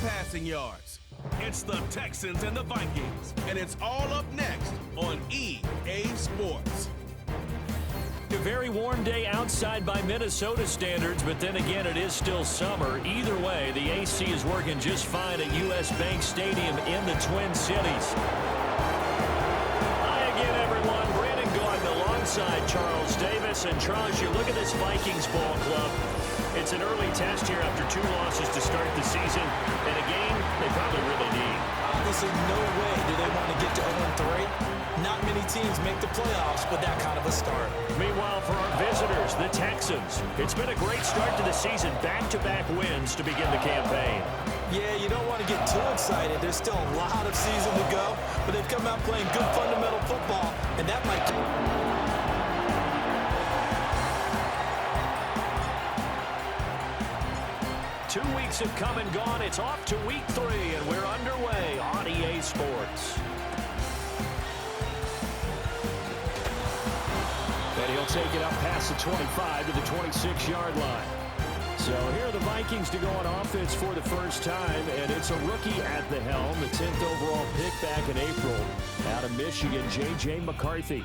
passing yards. It's the Texans and the Vikings, and it's all up next on EA Sports. A very warm day outside by Minnesota standards, but then again, it is still summer. Either way, the AC is working just fine at U.S. Bank Stadium in the Twin Cities. Hi again, everyone. Brandon Gaudin alongside Charles Davis. And Charles, you look at this Vikings ball club. It's an early test here after 2 losses to start the season, and a game they probably really need. Obviously, no way do they want to get to 0-3. Not many teams make the playoffs with that kind of a start. Meanwhile, for our visitors, the Texans, it's been a great start to the season. Back-to-back wins to begin the campaign. Yeah, you don't want to get too excited. There's still a lot of season to go, but they've come out playing good fundamental football, and that might... 2 weeks have come and gone. It's off to week 3, and we're underway on EA Sports. And he'll take it up past the 25 to the 26-yard line. So here are the Vikings to go on offense for the first time, and it's a rookie at the helm, the 10th overall pick back in April out of Michigan, J.J. McCarthy.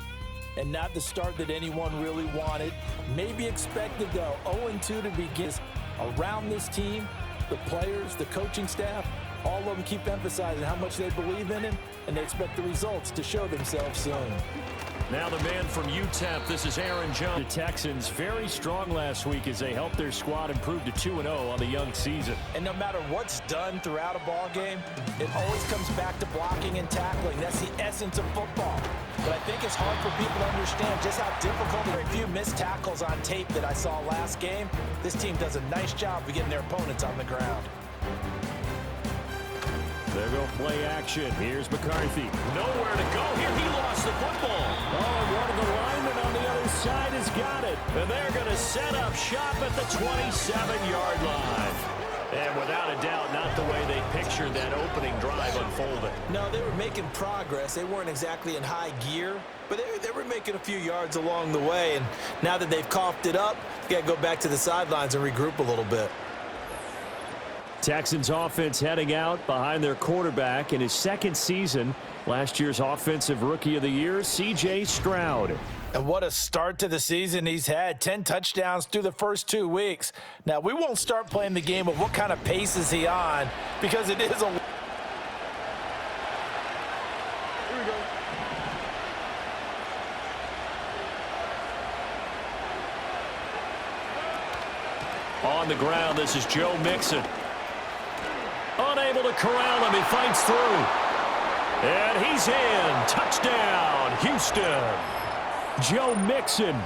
And not the start that anyone really wanted. Maybe expected, though, 0-2 to begin. Around this team, the players, the coaching staff, all of them keep emphasizing how much they believe in him, and they expect the results to show themselves soon. Now the man from UTEP, this is Aaron Jones. The Texans very strong last week as they helped their squad improve to 2-0 on the young season. And no matter what's done throughout a ball game, it always comes back to blocking and tackling. That's the essence of football. But I think it's hard for people to understand just how difficult very few missed tackles on tape that I saw last game. This team does a nice job of getting their opponents on the ground. There go play action. Here's McCarthy. Nowhere to go here. He lost the football. Oh, and one of the linemen on the other side has got it. And they're going to set up shop at the 27-yard line. And without a doubt, not the way they pictured that opening drive unfolding. No, they were making progress. They weren't exactly in high gear, but they were making a few yards along the way. And now that they've coughed it up, you got to go back to the sidelines and regroup a little bit. Texans offense heading out behind their quarterback in his second season. Last year's Offensive Rookie of the Year, C.J. Stroud. And what a start to the season he's had. 10 touchdowns through the first 2 weeks. Now, we won't start playing the game of what kind of pace is he on, because it is a... Here we go. On the ground, this is Joe Mixon. Unable to corral him, he fights through. And he's in. Touchdown, Houston. Joe Mixon,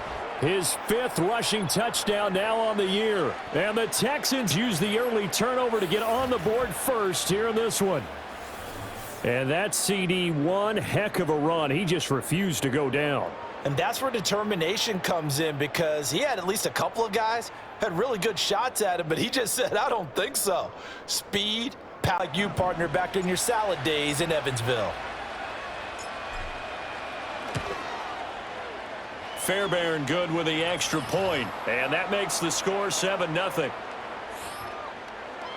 his 5th rushing touchdown now on the year. And the Texans use the early turnover to get on the board first here in this one. And that CD, one heck of a run. He just refused to go down. And that's where determination comes in, because he had at least a couple of guys had really good shots at him, but he just said, I don't think so. Speed, pal like you, partner, back in your salad days in Evansville. Fairbairn good with the extra point, and that makes the score 7-0.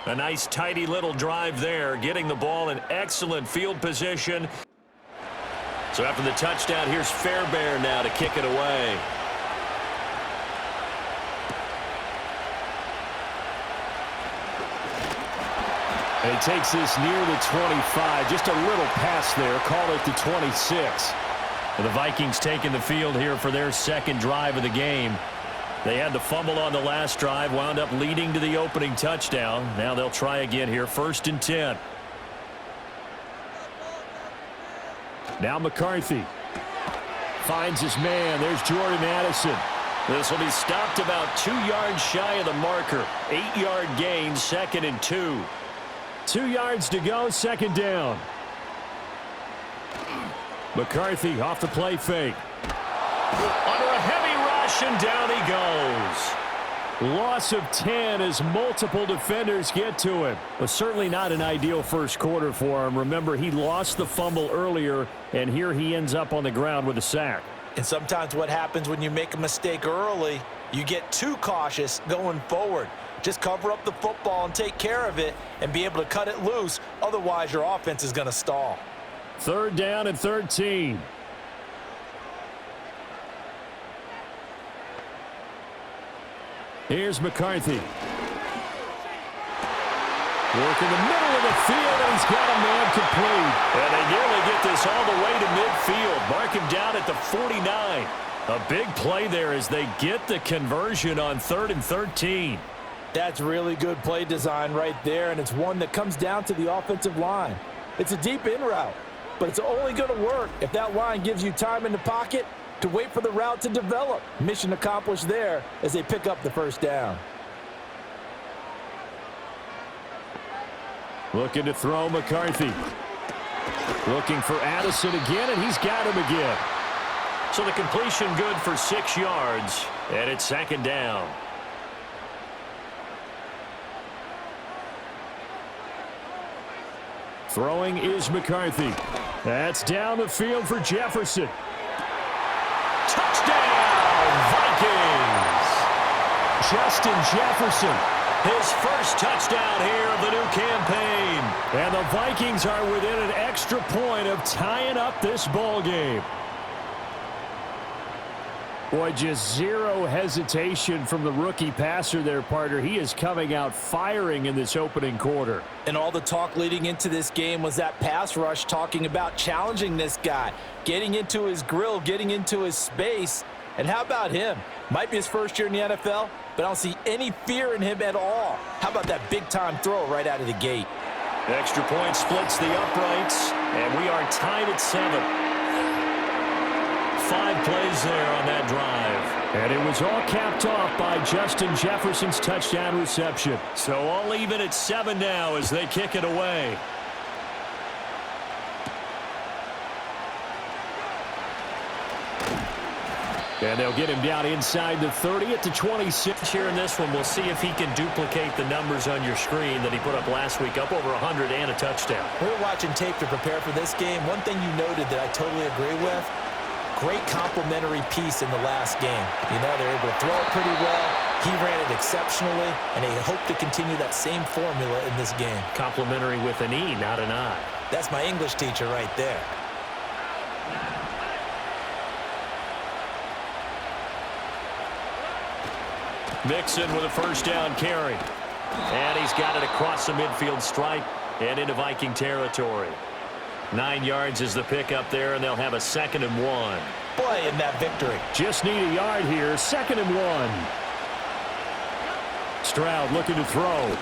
A nice tidy little drive there, getting the ball in excellent field position. So after the touchdown, here's Fairbairn now to kick it away. And he takes this near the 25. Just a little pass there. Call it the 26. And the Vikings taking the field here for their second drive of the game. They had the fumble on the last drive, wound up leading to the opening touchdown. Now they'll try again here, 1st and 10. Now McCarthy finds his man. There's Jordan Addison. This will be stopped about 2 yards shy of the marker. 8-yard gain, 2nd and 2. 2 yards to go, 2nd down. McCarthy off the play fake. Under a heavy rush, and down he goes. Loss of 10 as multiple defenders get to him. But certainly not an ideal first quarter for him. Remember, he lost the fumble earlier, and here he ends up on the ground with a sack. And sometimes what happens when you make a mistake early, you get too cautious going forward. Just cover up the football and take care of it and be able to cut it loose. Otherwise, your offense is going to stall. 3rd down and 13. Here's McCarthy. Work in the middle of the field, and he's got a man complete. And they nearly get this all the way to midfield. Mark him down at the 49. A big play there as they get the conversion on 3rd and 13. That's really good play design right there, and it's one that comes down to the offensive line. It's a deep in route, but it's only going to work if that line gives you time in the pocket to wait for the route to develop. Mission accomplished there as they pick up the 1st down. Looking to throw McCarthy. Looking for Addison again, and he's got him again. So the completion good for 6 yards, and it's 2nd down. Throwing is McCarthy. That's down the field for Jefferson. Touchdown, Vikings! Justin Jefferson, his first touchdown here of the new campaign. And the Vikings are within an extra point of tying up this ball game. Boy, just zero hesitation from the rookie passer there, partner. He is coming out firing in this opening quarter. And all the talk leading into this game was that pass rush talking about challenging this guy, getting into his grill, getting into his space. And how about him? Might be his first year in the NFL, but I don't see any fear in him at all. How about that big-time throw right out of the gate? Extra point splits the uprights, and we are tied at 7. 5 plays there on that drive. And it was all capped off by Justin Jefferson's touchdown reception. So all even at 7 now as they kick it away. And they'll get him down inside the 30 at the 26. Here in this one, we'll see if he can duplicate the numbers on your screen that he put up last week, up over 100 and a touchdown. We were watching tape to prepare for this game. One thing you noted that I totally agree with, great complimentary piece in the last game. You know, they're able to throw it pretty well. He ran it exceptionally, and they hope to continue that same formula in this game. Complimentary with an E, not an I. That's my English teacher right there. Mixon with a 1st down carry. And he's got it across the midfield stripe and into Viking territory. 9 yards is the pickup there, and they'll have a 2nd and 1. Play in that victory. Just need a yard here. 2nd and 1. Stroud looking to throw.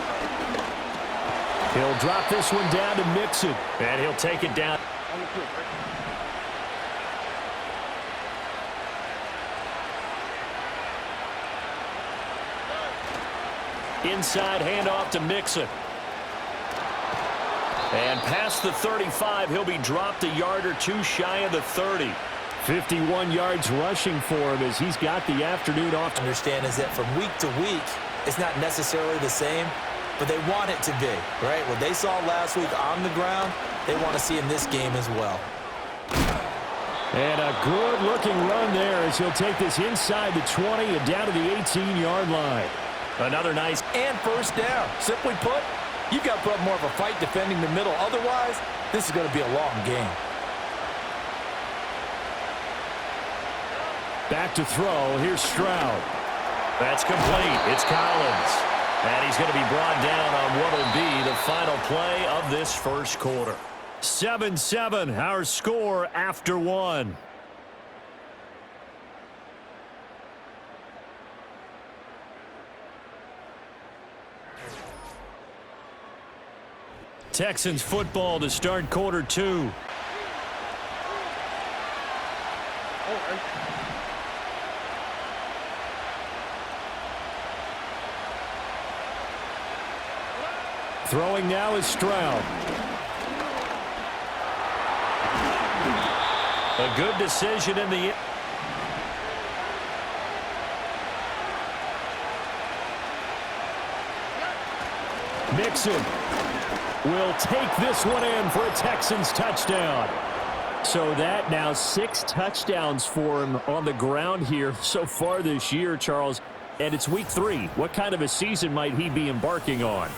He'll drop this one down to Mixon, and he'll take it down. Inside handoff to Mixon. And past the 35, he'll be dropped a yard or 2 shy of the 30. 51 yards rushing for him as he's got the afternoon off. Understand is that from week to week, it's not necessarily the same, but they want it to be, right? What they saw last week on the ground, they want to see in this game as well. And a good-looking run there as he'll take this inside the 20 and down to the 18-yard line. Another nice and 1st down. Simply put, you've got to put up more of a fight defending the middle. Otherwise, this is going to be a long game. Back to throw. Here's Stroud. That's complete. It's Collins. And he's going to be brought down on what will be the final play of this 1st quarter. 7-7, our score after 1. Texans football to start quarter 2. Throwing now is Stroud. A good decision in the Mixon will take this one in for a Texans touchdown. So that now 6 touchdowns for him on the ground here so far this year, Charles. and it's week 3. What kind of a season might he be embarking on?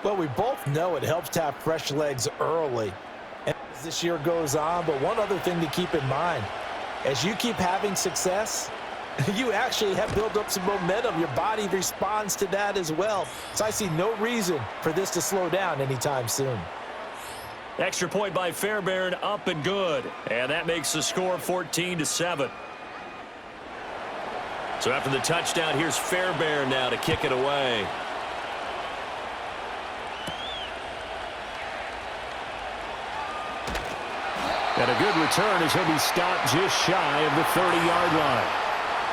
Well, we both know it helps to have fresh legs early as this year goes on, but one other thing to keep in mind, as you keep having success, you actually have built up some momentum. Your body responds to that as well. So I see no reason for this to slow down anytime soon. Extra point by Fairbairn, up and good. And that makes the score 14-7. So after the touchdown, here's Fairbairn now to kick it away. And a good return as he'll be stopped just shy of the 30-yard line.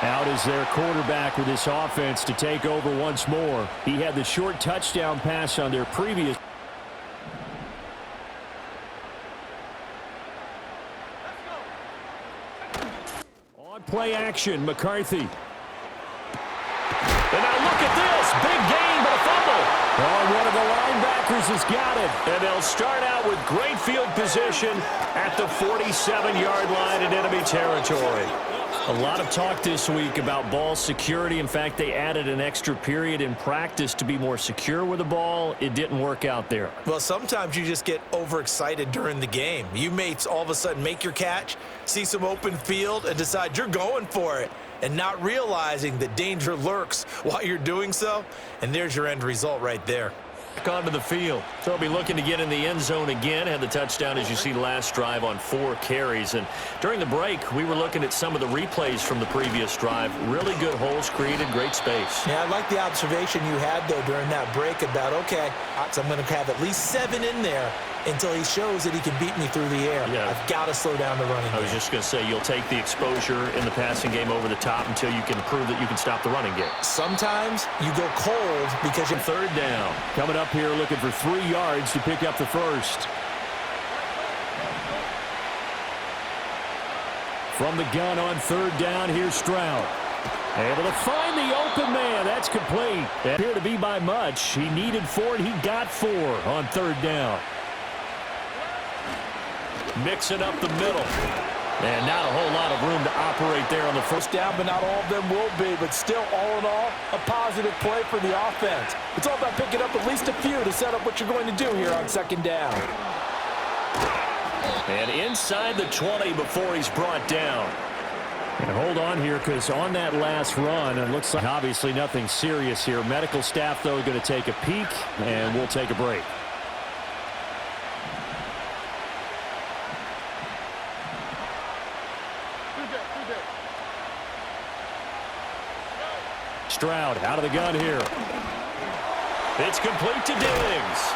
Out is their quarterback with this offense to take over once more. He had the short touchdown pass on their previous. On play action, McCarthy. And now look at this. Big gain, but a fumble. Oh, one of the linebackers has got it. And they'll start out with great field position at the 47-yard line in enemy territory. A lot of talk this week about ball security. In fact, they added an extra period in practice to be more secure with the ball. It didn't work out there. Well, sometimes you just get overexcited during the game. You may all of a sudden make your catch, see some open field, and decide you're going for it, and not realizing that danger lurks while you're doing so. And there's your end result right there. Back onto the field. So he'll be looking to get in the end zone again. Had the touchdown, as you see, last drive on 4 carries. And during the break, we were looking at some of the replays from the previous drive. Really good holes created, great space. Yeah, I like the observation you had, though, during that break about, okay, I'm going to have at least 7 in there until he shows that he can beat me through the air. Yeah. I've got to slow down the running game. I was just going to say, you'll take the exposure in the passing game over the top until you can prove that you can stop the running game. Sometimes you go cold because you're 3rd down. Coming up here looking for 3 yards to pick up the first. From the gun on 3rd down, here's Stroud. Able to find the open man. That's complete. Appeared to be by much. He needed 4, and he got 4 on 3rd down. Mixing up the middle. And not a whole lot of room to operate there on the first down, but not all of them will be. But still, all in all, a positive play for the offense. It's all about picking up at least a few to set up what you're going to do here on 2nd down. And inside the 20 before he's brought down. And hold on here, because on that last run, it looks like obviously nothing serious here. Medical staff, though, going to take a peek, and we'll take a break. Stroud out of the gun here. It's complete to Diggs.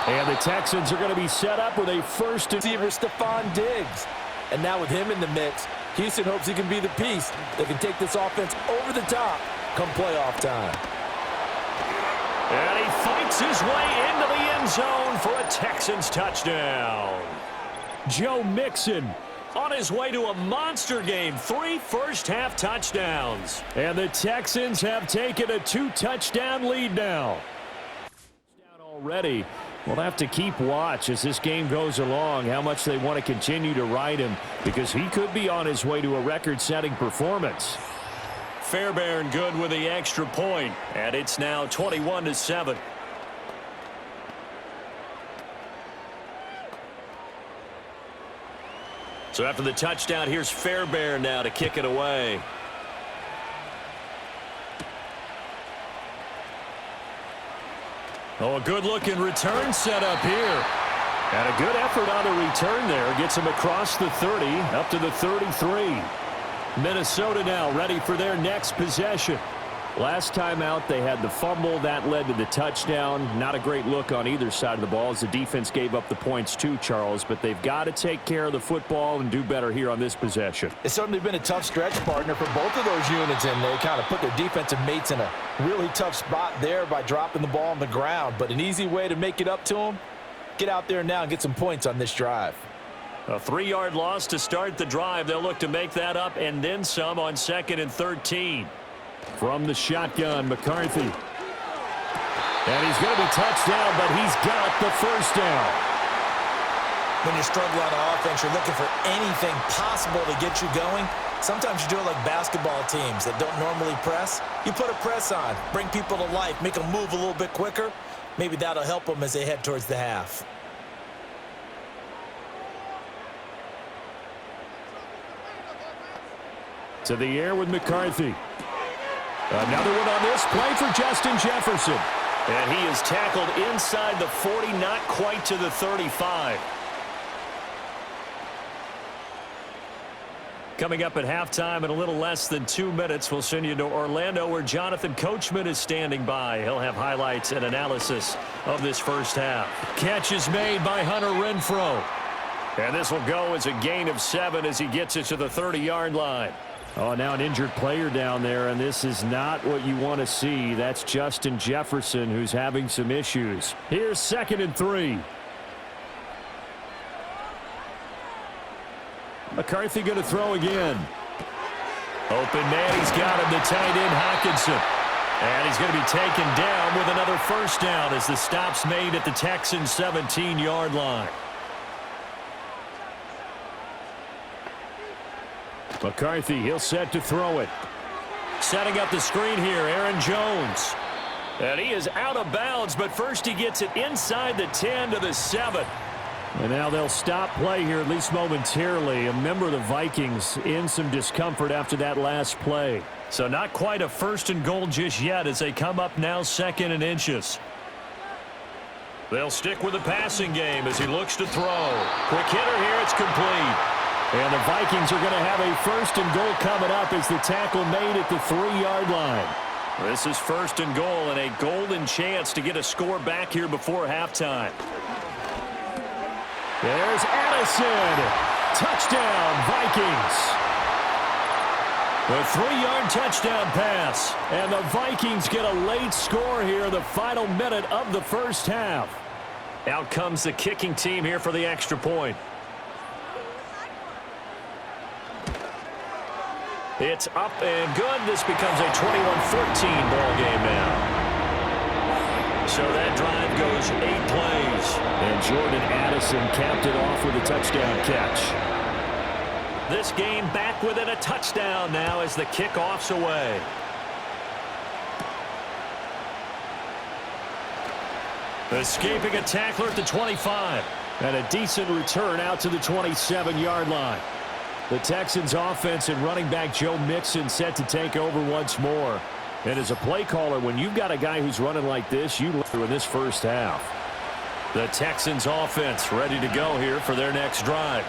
And the Texans are going to be set up with a first receiver, Stephon Diggs. And now with him in the mix, Houston hopes he can be the piece that can take this offense over the top come playoff time. And he fights his way into the end zone for a Texans touchdown. Joe Mixon on his way to a monster game. 3 first-half touchdowns. And the Texans have taken a 2-touchdown lead now. Already. We'll have to keep watch as this game goes along, how much they want to continue to ride him, because he could be on his way to a record-setting performance. Fairbairn good with the extra point, and it's now 21-7. So after the touchdown, here's Fairbairn now to kick it away. Oh, a good-looking return set up here. And a good effort on the return there. Gets him across the 30, up to the 33. Minnesota now ready for their next possession. Last time out, they had the fumble. That led to the touchdown. Not a great look on either side of the ball as the defense gave up the points too, Charles. But they've got to take care of the football and do better here on this possession. It's certainly been a tough stretch, partner, for both of those units, and they kind of put their defensive mates in a really tough spot there by dropping the ball on the ground. But an easy way to make it up to them, get out there now and get some points on this drive. A 3-yard loss to start the drive. They'll look to make that up and then some on 2nd and 13. From the shotgun, McCarthy. And he's going to be touched down, but he's got the first down. When you struggle on offense, you're looking for anything possible to get you going. Sometimes you do it like basketball teams that don't normally press. You put a press on, bring people to life, make them move a little bit quicker. Maybe that'll help them as they head towards the half. To the air with McCarthy. Another one on this play for Justin Jefferson. And he is tackled inside the 40, not quite to the 35. Coming up at halftime in a little less than 2 minutes, we'll send you to Orlando where Jonathan Coachman is standing by. He'll have highlights and analysis of this first half. Catch is made by Hunter Renfrow. And this will go as a gain of 7 as he gets it to the 30-yard line. Oh, now an injured player down there, and this is not what you want to see. That's Justin Jefferson who's having some issues. Here's 2nd and 3. McCarthy going to throw again. Open man, he's got him, the tight end Hockenson. And he's going to be taken down with another first down as the stop's made at the Texans' 17-yard line. McCarthy, he'll set to throw it. Setting up the screen here, Aaron Jones. And he is out of bounds, but first he gets it inside the 10 to the 7. And now they'll stop play here, at least momentarily. A member of the Vikings in some discomfort after that last play. So not quite a 1st and goal just yet as they come up now 2nd and inches. They'll stick with the passing game as he looks to throw. Quick hitter here, it's complete. And the Vikings are going to have a 1st and goal coming up as the tackle made at the 3-yard line. This is 1st and goal and a golden chance to get a score back here before halftime. There's Addison. Touchdown, Vikings. The 3-yard touchdown pass. And the Vikings get a late score here in the final minute of the first half. Out comes the kicking team here for the extra point. It's up and good. This becomes a 21-14 ball game now. So that drive goes 8 plays. And Jordan Addison capped it off with a touchdown catch. This game back within a touchdown now as the kickoff's away. Escaping a tackler at the 25. And a decent return out to the 27-yard line. The Texans offense and running back Joe Mixon set to take over once more. And as a play caller, when you've got a guy who's running like this, you look through in this first half. The Texans offense ready to go here for their next drive.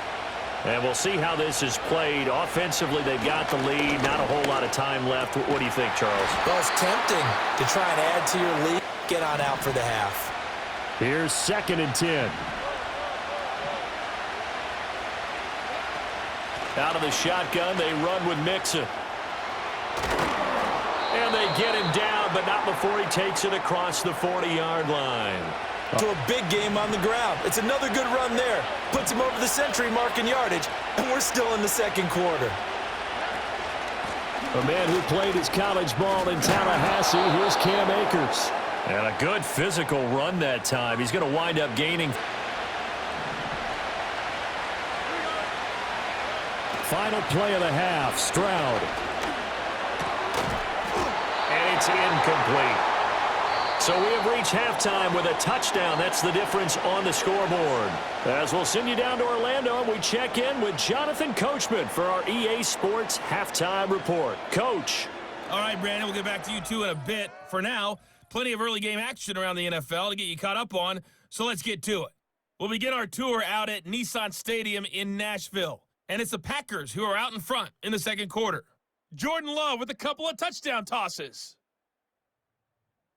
And we'll see how this is played. Offensively, they've got the lead. Not a whole lot of time left. What do you think, Charles? Well, it's tempting to try and add to your lead. Get on out for the half. Here's 2nd and 10. Out of the shotgun, they run with Mixon. And they get him down, but not before he takes it across the 40-yard line. To a big game on the ground. It's another good run there. Puts him over the century mark in yardage, and we're still in the 2nd quarter. A man who played his college ball in Tallahassee, here's Cam Akers. And a good physical run that time. He's going to wind up gaining. Final play of the half, Stroud. And it's incomplete. So we have reached halftime with a touchdown. That's the difference on the scoreboard. As we'll send you down to Orlando, and we check in with Jonathan Coachman for our EA Sports Halftime Report. Coach. All right, Brandon, we'll get back to you two in a bit. For now, plenty of early game action around the NFL to get you caught up on, so let's get to it. We'll begin our tour out at Nissan Stadium in Nashville. And it's the Packers who are out in front in the 2nd quarter. Jordan Love with a couple of touchdown tosses.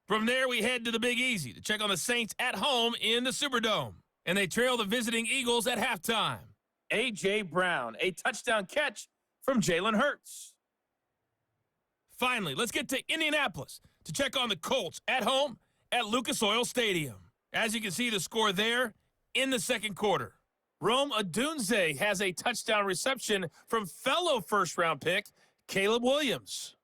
From there, we head to the Big Easy to check on the Saints at home in the Superdome. And they trail the visiting Eagles at halftime. A.J. Brown, a touchdown catch from Jalen Hurts. Finally, let's get to Indianapolis to check on the Colts at home at Lucas Oil Stadium. As you can see, the score there in the 2nd quarter. Rome Odunze has a touchdown reception from fellow first-round pick Caleb Williams.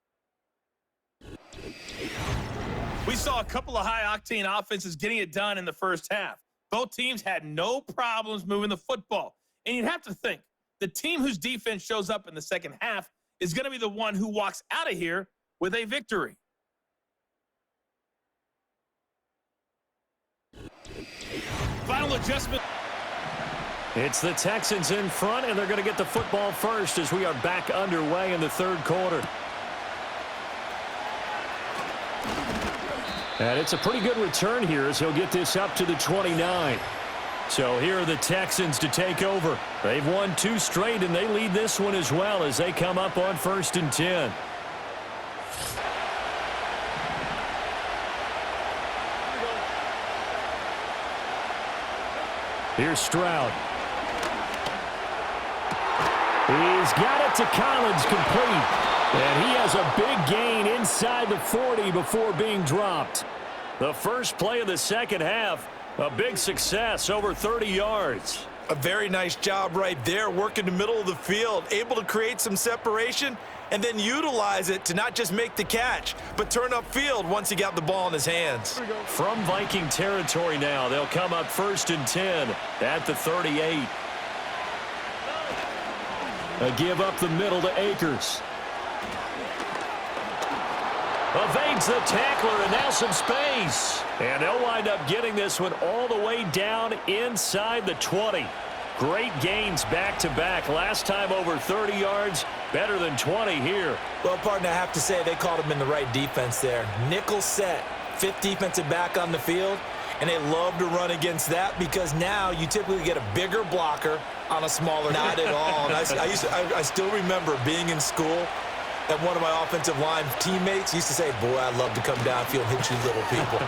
We saw a couple of high-octane offenses getting it done in the first half. Both teams had no problems moving the football. And you'd have to think, the team whose defense shows up in the second half is going to be the one who walks out of here with a victory. Final adjustment. It's the Texans in front, and they're going to get the football first as we are back underway in the third quarter. And it's a pretty good return here as he'll get this up to the 29. So here are the Texans to take over. They've won 2 straight, and they lead this one as well as they come up on 1st and 10. Here's Stroud. He's got it to Collins, complete. And he has a big gain inside the 40 before being dropped. The first play of the second half, a big success, over 30 yards. A very nice job right there, working the middle of the field, able to create some separation and then utilize it to not just make the catch, but turn upfield once he got the ball in his hands. From Viking territory now, they'll come up 1st and 10 at the 38. A give up the middle to Akers. Evades the tackler, and now some space. And they'll wind up getting this one all the way down inside the 20. Great gains back-to-back. Last time over 30 yards, better than 20 here. Well, partner, I have to say they called him in the right defense there. Nickel set, 5th defensive back on the field, and they love to run against that because now you typically get a bigger blocker on a smaller. Not at all. And I still remember being in school, and one of my offensive line teammates used to say, boy, I'd love to come downfield and hit you little people.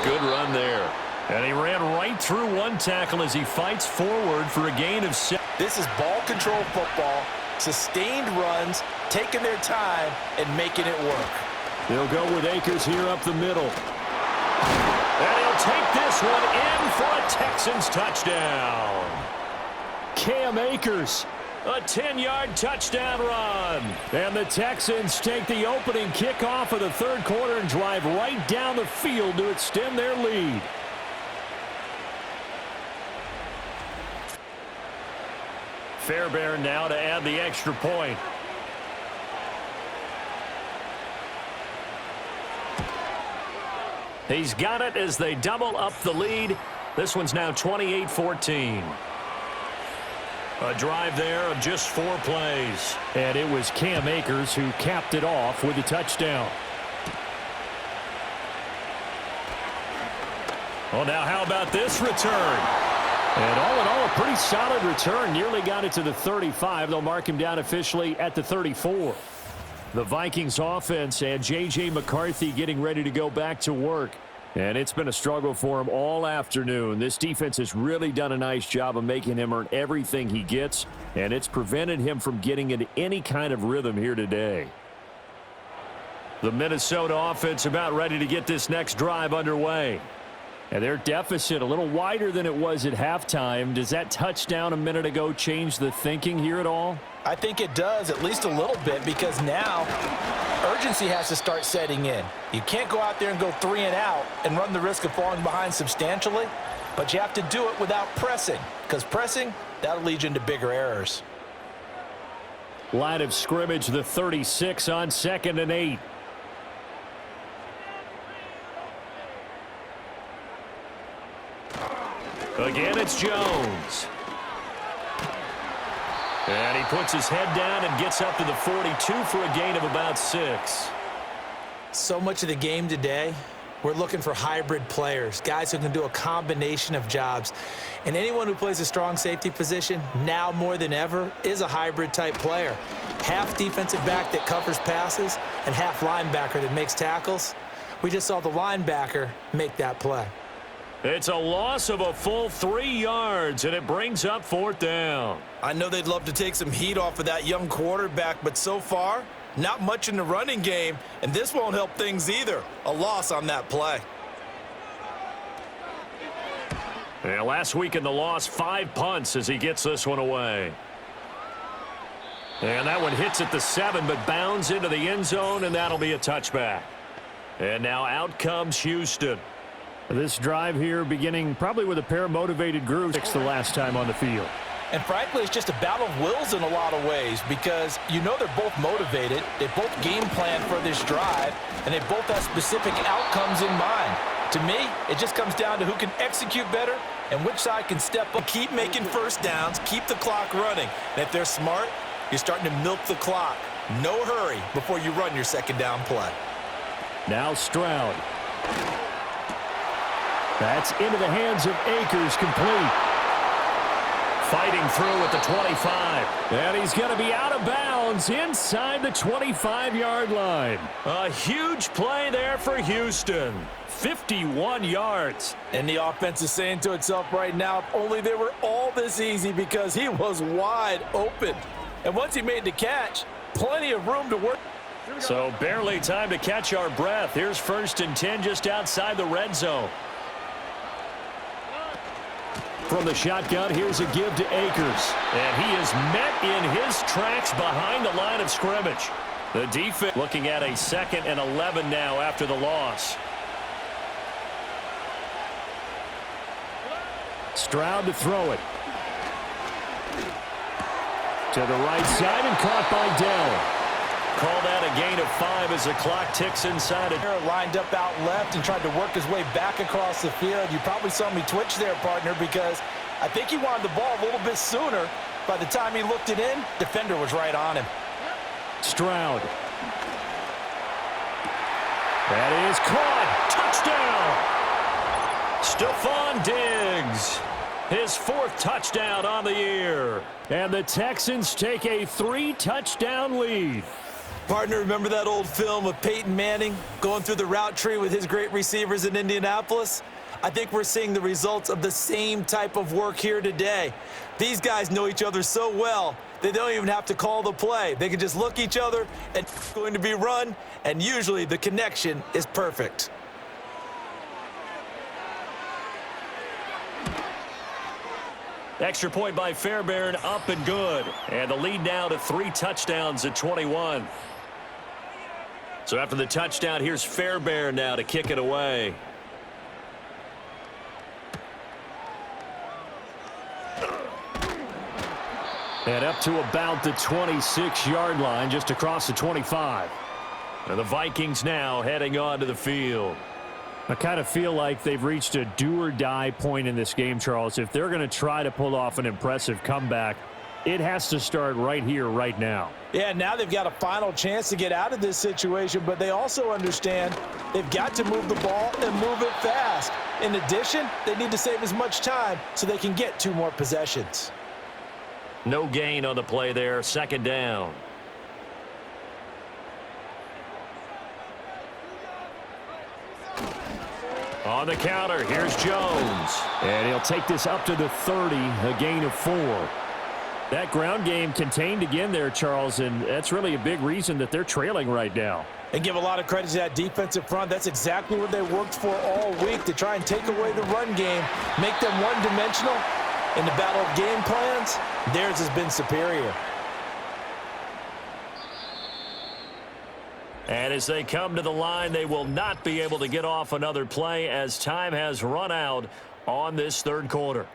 Good run there. And he ran right through one tackle as he fights forward for a gain of 6. This is ball control football, sustained runs, taking their time, and making it work. They'll go with Akers here up the middle. And he'll take this one in for a Texans touchdown. Cam Akers. A 10-yard touchdown run. And the Texans take the opening kickoff of the third quarter and drive right down the field to extend their lead. Fairbairn now to add the extra point. He's got it as they double up the lead. This one's now 28-14. A drive there of just 4 plays. And it was Cam Akers who capped it off with a touchdown. Well, now how about this return? And all in all, a pretty solid return. Nearly got it to the 35. They'll mark him down officially at the 34. The Vikings offense and J.J. McCarthy getting ready to go back to work. And it's been a struggle for him all afternoon. This defense has really done a nice job of making him earn everything he gets, and it's prevented him from getting into any kind of rhythm here today. The Minnesota offense about ready to get this next drive underway. And their deficit a little wider than it was at halftime. Does that touchdown a minute ago change the thinking here at all? I think it does, at least a little bit, because now urgency has to start setting in. You can't go out there and go 3 and out and run the risk of falling behind substantially, but you have to do it without pressing, because pressing, that'll lead you into bigger errors. Line of scrimmage, the 36 on 2nd and 8. Again, it's Jones. And he puts his head down and gets up to the 42 for a gain of about 6. So much of the game today, we're looking for hybrid players, guys who can do a combination of jobs. And anyone who plays a strong safety position, now more than ever, is a hybrid type player. Half defensive back that covers passes and half linebacker that makes tackles. We just saw the linebacker make that play. It's a loss of a full 3 yards, and it brings up 4th down. I know they'd love to take some heat off of that young quarterback, but so far, not much in the running game, and this won't help things either. A loss on that play. And last week in the loss, 5 punts as he gets this one away. And that one hits at the 7, but bounds into the end zone, and that'll be a touchback. And now out comes Houston. This drive here beginning probably with a pair of motivated groups the last time on the field. And frankly, it's just a battle of wills in a lot of ways because you know they're both motivated, they both game plan for this drive, and they both have specific outcomes in mind. To me, it just comes down to who can execute better and which side can step up. Keep making first downs, keep the clock running. And if they're smart, you're starting to milk the clock. No hurry before you run your second down play. Now Stroud. That's into the hands of Akers, complete. Fighting through at the 25. And he's going to be out of bounds inside the 25-yard line. A huge play there for Houston. 51 yards. And the offense is saying to itself right now, if only they were all this easy because he was wide open. And once he made the catch, plenty of room to work. So barely time to catch our breath. Here's 1st and 10 just outside the red zone. From the shotgun, here's a give to Akers. And he is met in his tracks behind the line of scrimmage. The defense looking at a 2nd and 11 now after the loss. Stroud to throw it. To the right side and caught by Dell. Call that a gain of 5 as the clock ticks inside. Lined up out left and tried to work his way back across the field. You probably saw me twitch there, partner, because I think he wanted the ball a little bit sooner. By the time he looked it in, defender was right on him. Stroud. That is caught. Touchdown. Stephon Diggs. His 4th touchdown on the year. And the Texans take a 3-touchdown lead. Partner, remember that old film of Peyton Manning going through the route tree with his great receivers in Indianapolis? I think we're seeing the results of the same type of work here today. These guys know each other so well, they don't even have to call the play. They can just look each other and it's going to be run, and usually the connection is perfect. Extra point by Fairbairn, up and good. And the lead now to 3 touchdowns at 21. So after the touchdown, here's Fairbairn now to kick it away. And up to about the 26-yard line, just across the 25. And the Vikings now heading onto the field. I kind of feel like they've reached a do-or-die point in this game, Charles. If they're going to try to pull off an impressive comeback, it has to start right here, right now. Yeah, now they've got a final chance to get out of this situation, but they also understand they've got to move the ball and move it fast. In addition, they need to save as much time so they can get 2 more possessions. No gain on the play there, 2nd down. On the counter, here's Jones. And he'll take this up to the 30, a gain of 4. That ground game contained again there, Charles, and that's really a big reason that they're trailing right now. And give a lot of credit to that defensive front. That's exactly what they worked for all week, to try and take away the run game, make them one-dimensional. In the battle of game plans, theirs has been superior. And as they come to the line, they will not be able to get off another play as time has run out on this 3rd quarter.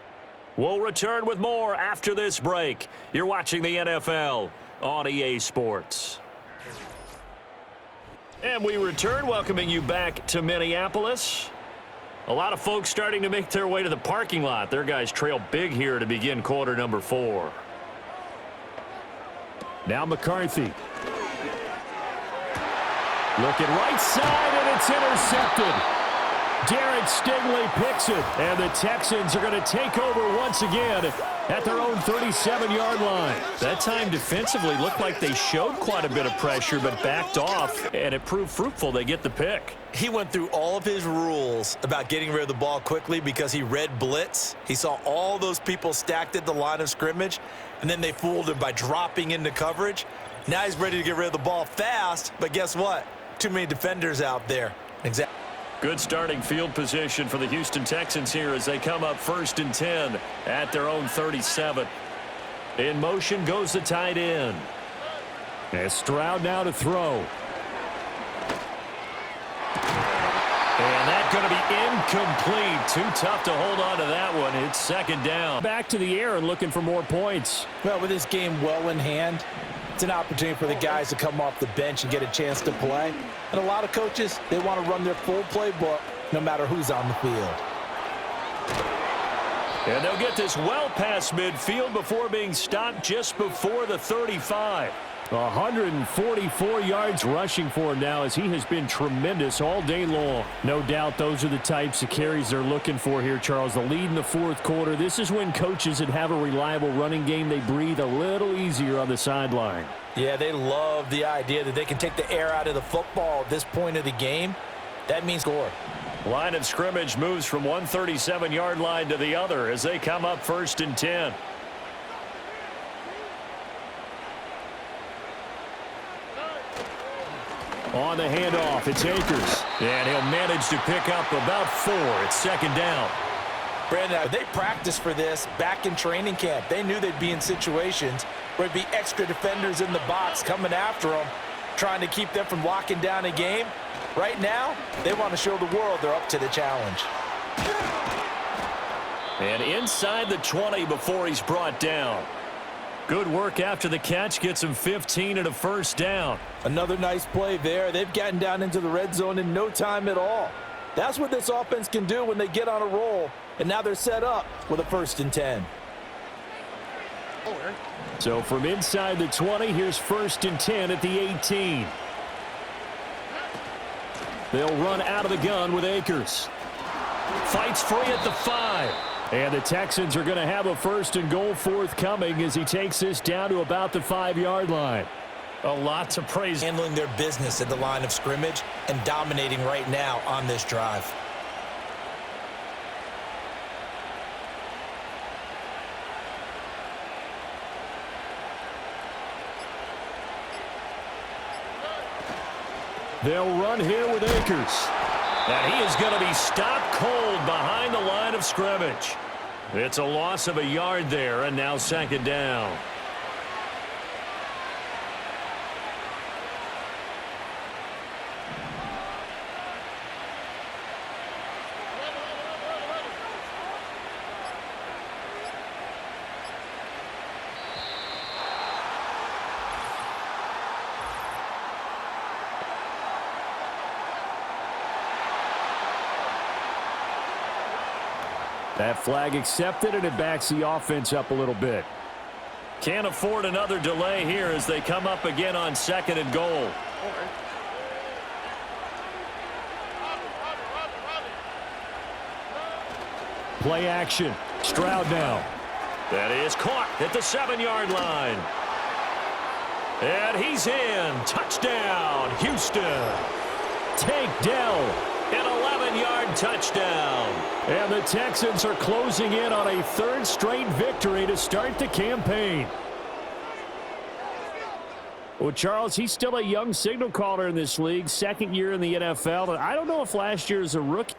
We'll return with more after this break. You're watching the NFL on EA Sports. And we return, welcoming you back to Minneapolis. A lot of folks starting to make their way to the parking lot. Their guys trail big here to begin quarter number 4. Now McCarthy. Looking right side, and it's intercepted. Derek Stingley picks it, and the Texans are going to take over once again at their own 37-yard line. That time defensively looked like they showed quite a bit of pressure but backed off, and it proved fruitful. They get the pick. He went through all of his rules about getting rid of the ball quickly because he read blitz. He saw all those people stacked at the line of scrimmage, and then they fooled him by dropping into coverage. Now he's ready to get rid of the ball fast, but guess what? Too many defenders out there. Exactly. Good starting field position for the Houston Texans here as they come up 1st and 10 at their own 37. In motion goes the tight end. And Stroud now to throw. And that going to be incomplete. Too tough to hold on to that one. It's second down. Back to the air and looking for more points. Well, with this game well in hand, it's an opportunity for the guys to come off the bench and get a chance to play. And a lot of coaches, they want to run their full playbook no matter who's on the field. And they'll get this well past midfield before being stopped just before the 35. 144 yards rushing for him now, as he has been tremendous all day long. No doubt those are the types of carries they're looking for here, Charles. The lead in the fourth quarter. This is when coaches that have a reliable running game, they breathe a little easier on the sideline. Yeah, they love the idea that they can take the air out of the football at this point of the game. That means score. Line of scrimmage moves from 137-yard line to the other as they come up 1st and 10. On the handoff, it's Akers. And he'll manage to pick up about 4. It's second down. Brandon, they practiced for this back in training camp. They knew they'd be in situations where there'd be extra defenders in the box coming after them, trying to keep them from locking down a game. Right now, they want to show the world they're up to the challenge. And inside the 20 before he's brought down. Good work after the catch. Gets him 15 and a first down. Another nice play there. They've gotten down into the red zone in no time at all. That's what this offense can do when they get on a roll. And now they're set up with a 1st and 10. So from inside the 20, here's 1st and 10 at the 18. They'll run out of the gun with Akers. Fights free at the 5. And the Texans are going to have a 1st and goal forthcoming as he takes this down to about the 5-yard line. A lot to praise. Handling their business at the line of scrimmage and dominating right now on this drive. They'll run here with Akers. And he is going to be stopped cold behind the line of scrimmage. It's a loss of a yard there, and now second down. That flag accepted, and it backs the offense up a little bit. Can't afford another delay here as they come up again on 2nd and goal. Play action. Stroud now. That is caught at the 7-yard line. And he's in. Touchdown, Houston. Tank Dell. An 11-yard touchdown. And the Texans are closing in on a 3rd straight victory to start the campaign. Well, Charles, he's still a young signal caller in this league, 2nd year in the NFL. And I don't know if last year as a rookie,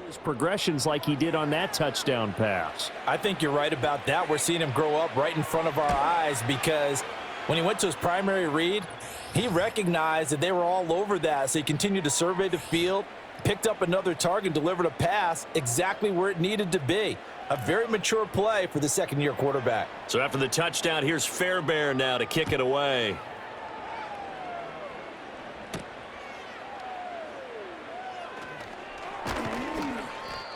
his progressions like he did on that touchdown pass. I think you're right about that. We're seeing him grow up right in front of our eyes because when he went to his primary read, he recognized that they were all over that. So he continued to survey the field, picked up another target, delivered a pass exactly where it needed to be. A very mature play for the 2nd-year quarterback. So after the touchdown, here's Fairbairn now to kick it away.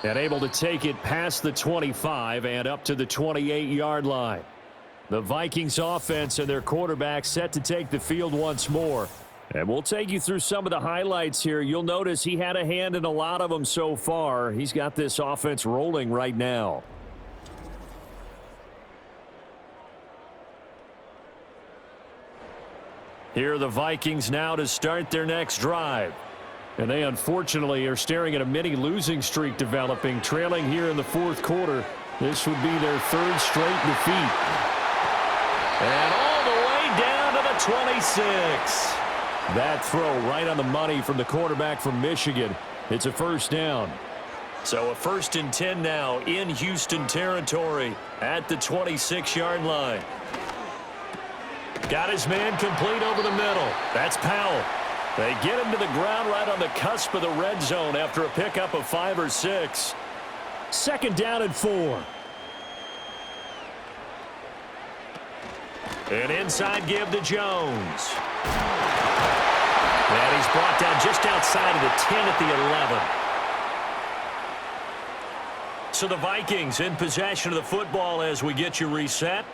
And able to take it past the 25 and up to the 28-yard line. The Vikings offense and their quarterback set to take the field once more. And we'll take you through some of the highlights here. You'll notice he had a hand in a lot of them so far. He's got this offense rolling right now. Here are the Vikings now to start their next drive. And they unfortunately are staring at a mini losing streak developing, trailing here in the 4th quarter. This would be their 3rd straight defeat. And all the way down to the 26. That throw right on the money from the quarterback from Michigan. It's a 1st down. So a 1st and 10 now in Houston territory at the 26-yard line. Got his man complete over the middle. That's Powell. They get him to the ground right on the cusp of the red zone after a pickup of 5 or 6. 2nd down and 4. An inside give to Jones. And he's brought down just outside of the 10 at the 11. So the Vikings in possession of the football as we get you reset.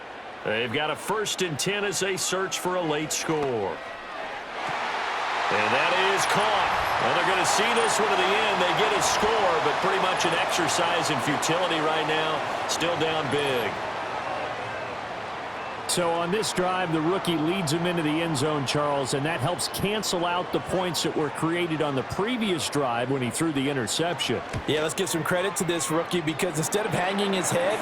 They've got a 1st and 10 as they search for a late score. And that is caught. Well, they're going to see this one to the end. They get a score, but pretty much an exercise in futility right now. Still down big. So on this drive, the rookie leads him into the end zone, Charles, and that helps cancel out the points that were created on the previous drive when he threw the interception. Yeah, let's give some credit to this rookie because instead of hanging his head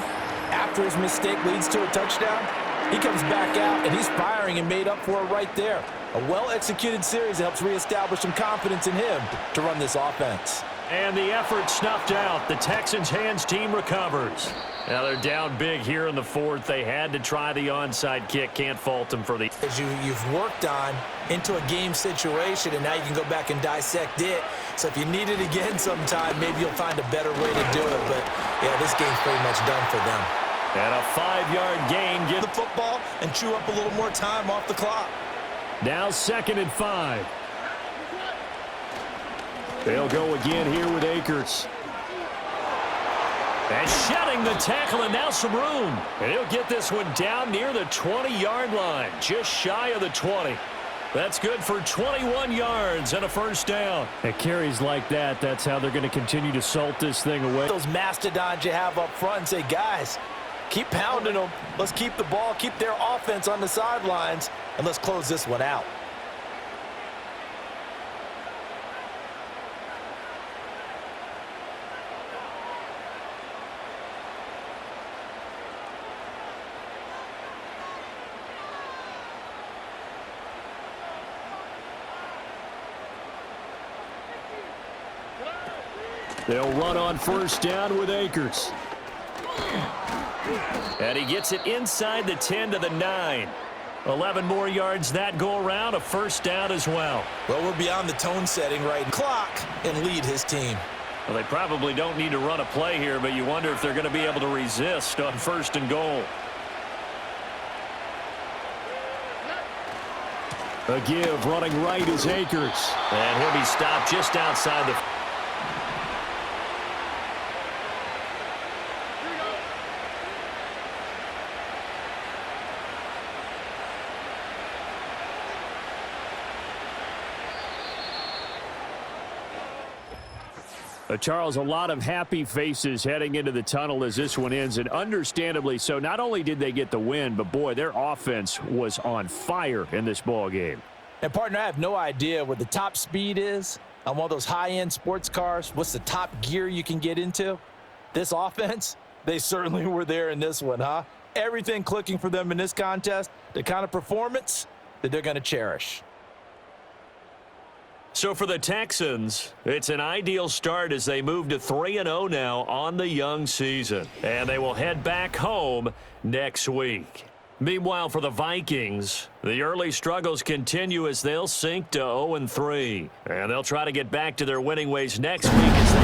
after his mistake leads to a touchdown, he comes back out and he's firing and made up for it right there. A well-executed series that helps reestablish some confidence in him to run this offense. And the effort snuffed out. The Texans hands team recovers. Now they're down big here in the 4th. They had to try the onside kick. Can't fault them for the... As you've worked on into a game situation, and now you can go back and dissect it. So if you need it again sometime, maybe you'll find a better way to do it. But, yeah, this game's pretty much done for them. And a 5-yard gain. Get the football and chew up a little more time off the clock. Now 2nd and 5. They'll go again here with Akers. And shedding the tackle, and now some room. And he'll get this one down near the 20-yard line, just shy of the 20. That's good for 21 yards and a 1st down. At carries like that, that's how they're going to continue to salt this thing away. Those mastodons you have up front and say, guys, keep pounding them. Let's keep the ball, keep their offense on the sidelines, and let's close this one out. They'll run on 1st down with Akers. And he gets it inside the 10 to the 9. 11 more yards that go around, a 1st down as well. Well, we're beyond the tone setting right clock and lead his team. Well, they probably don't need to run a play here, but you wonder if they're going to be able to resist on 1st and goal. A give running right is Akers. And he'll be stopped just outside the... Charles, a lot of happy faces heading into the tunnel as this one ends, and understandably so. Not only did they get the win, but, boy, their offense was on fire in this ball game. And, partner, I have no idea what the top speed is on one of those high-end sports cars. What's the top gear you can get into? This offense, they certainly were there in this one, huh? Everything clicking for them in this contest, the kind of performance that they're going to cherish. So for the Texans, it's an ideal start as they move to 3-0 now on the young season. And they will head back home next week. Meanwhile, for the Vikings, the early struggles continue as they'll sink to 0-3. And they'll try to get back to their winning ways next week as they